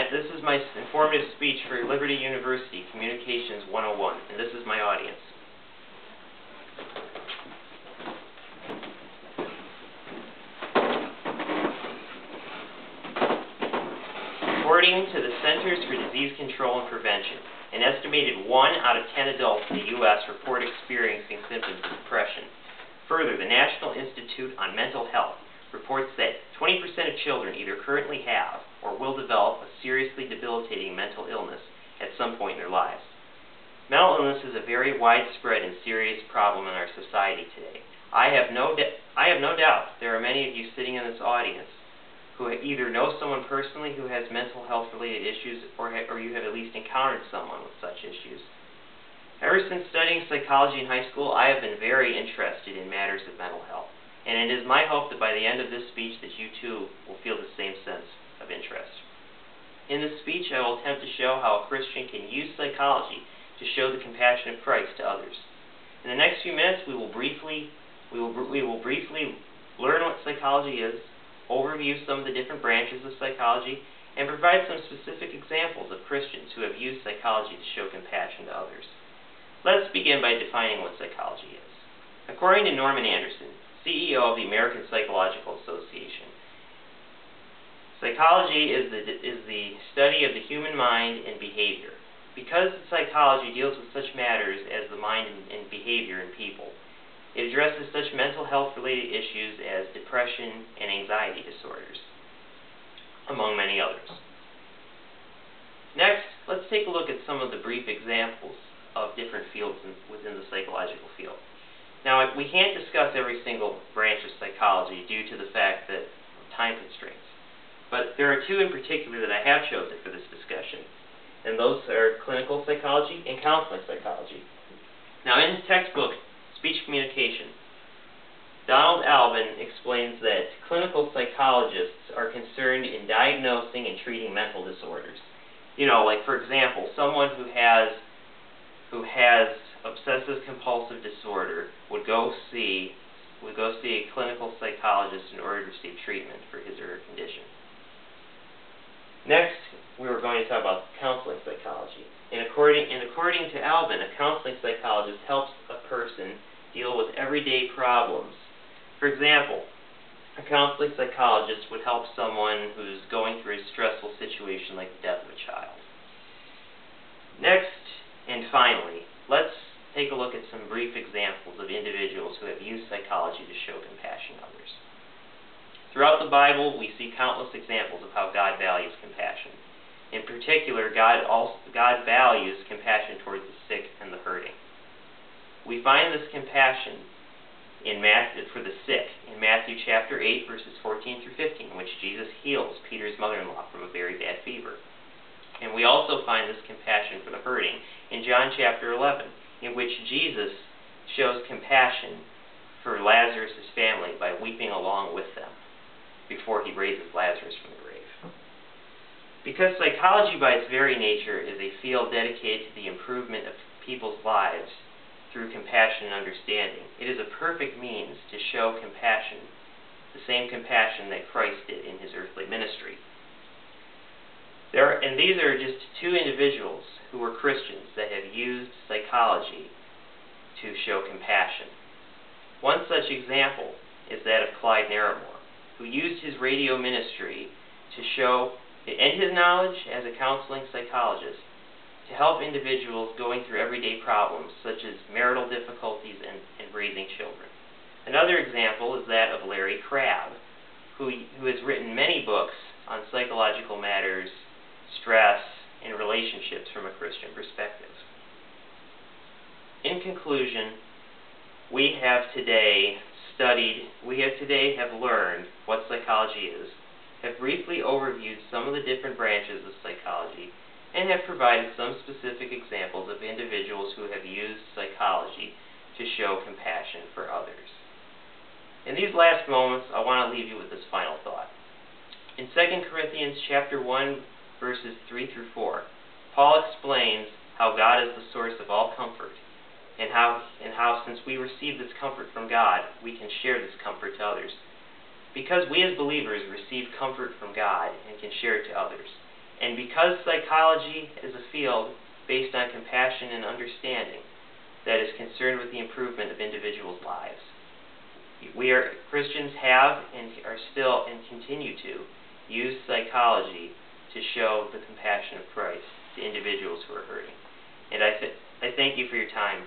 This is my informative speech for Liberty University Communications 101, and this is my audience. According to the Centers for Disease Control and Prevention, an estimated 1 out of 10 adults in the U.S. report experiencing symptoms of depression. Further, the National Institute on Mental Health reports that 20% of children either currently have or will develop a seriously debilitating mental illness at some point in their lives. Mental illness is a very widespread and serious problem in our society today. I have no doubt there are many of you sitting in this audience who either know someone personally who has mental health related issues or you have at least encountered someone with such issues. Ever since studying psychology in high school, I have been very interested in matters of mental health, and it is my hope that by the end of this speech that you too will feel the same sense of interest. In this speech, I will attempt to show how a Christian can use psychology to show the compassion of Christ to others. In the next few minutes, we will briefly learn what psychology is, overview some of the different branches of psychology, and provide some specific examples of Christians who have used psychology to show compassion to others. Let's begin by defining what psychology is. According to Norman Anderson, CEO of the American Psychological Association, psychology is the study of the human mind and behavior. Because psychology deals with such matters as the mind and behavior in people, it addresses such mental health-related issues as depression and anxiety disorders, among many others. Next, let's take a look at some of the brief examples of different fields within the psychological field. Now, we can't discuss every single branch of psychology due to the fact that of time constraints, but there are two in particular that I have chosen for this discussion, and those are clinical psychology and counseling psychology. Now, in his textbook, Speech Communication, Donald Alban explains that clinical psychologists are concerned in diagnosing and treating mental disorders. You know, like for example, someone who has obsessive-compulsive disorder would go see a clinical psychologist in order to receive treatment for his or her condition. Next, we were going to talk about counseling psychology. And according to Alban, a counseling psychologist helps a person deal with everyday problems. For example, a counseling psychologist would help someone who's going through a stressful situation like the death of a child. Next, and finally, let's take a look at some brief examples of individuals who have used psychology to show compassion to others. Throughout the Bible, we see countless examples of how God values compassion. In particular, God values compassion towards the sick and the hurting. We find this compassion for the sick in Matthew chapter 8, verses 14 through 15, in which Jesus heals Peter's mother-in-law from a very bad fever. And we also find this compassion for the hurting in John chapter 11, in which Jesus shows compassion for Lazarus' family by weeping along with them before he raises Lazarus from the grave. Because psychology by its very nature is a field dedicated to the improvement of people's lives through compassion and understanding, it is a perfect means to show compassion, the same compassion that Christ did in his earthly ministry. And these are just two individuals who were Christians that have used psychology to show compassion. One such example is that of Clyde Naramore, who used his radio ministry and his knowledge as a counseling psychologist to help individuals going through everyday problems such as marital difficulties and raising children. Another example is that of Larry Crabb, who has written many books on psychological matters, stress, and relationships from a Christian perspective. In conclusion, we have today learned what psychology is, have briefly overviewed some of the different branches of psychology, and have provided some specific examples of individuals who have used psychology to show compassion for others. In these last moments, I want to leave you with this final thought. In 2 Corinthians chapter 1, verses 3 through 4, Paul explains how God is the source of all comfort, and how since we receive this comfort from God, we can share this comfort to others. Because we as believers receive comfort from God and can share it to others, And because psychology is a field based on compassion and understanding that is concerned with the improvement of individuals' lives, Christians have and are still and continue to use psychology to show the compassion of Christ to individuals who are hurting. And I thank you for your time.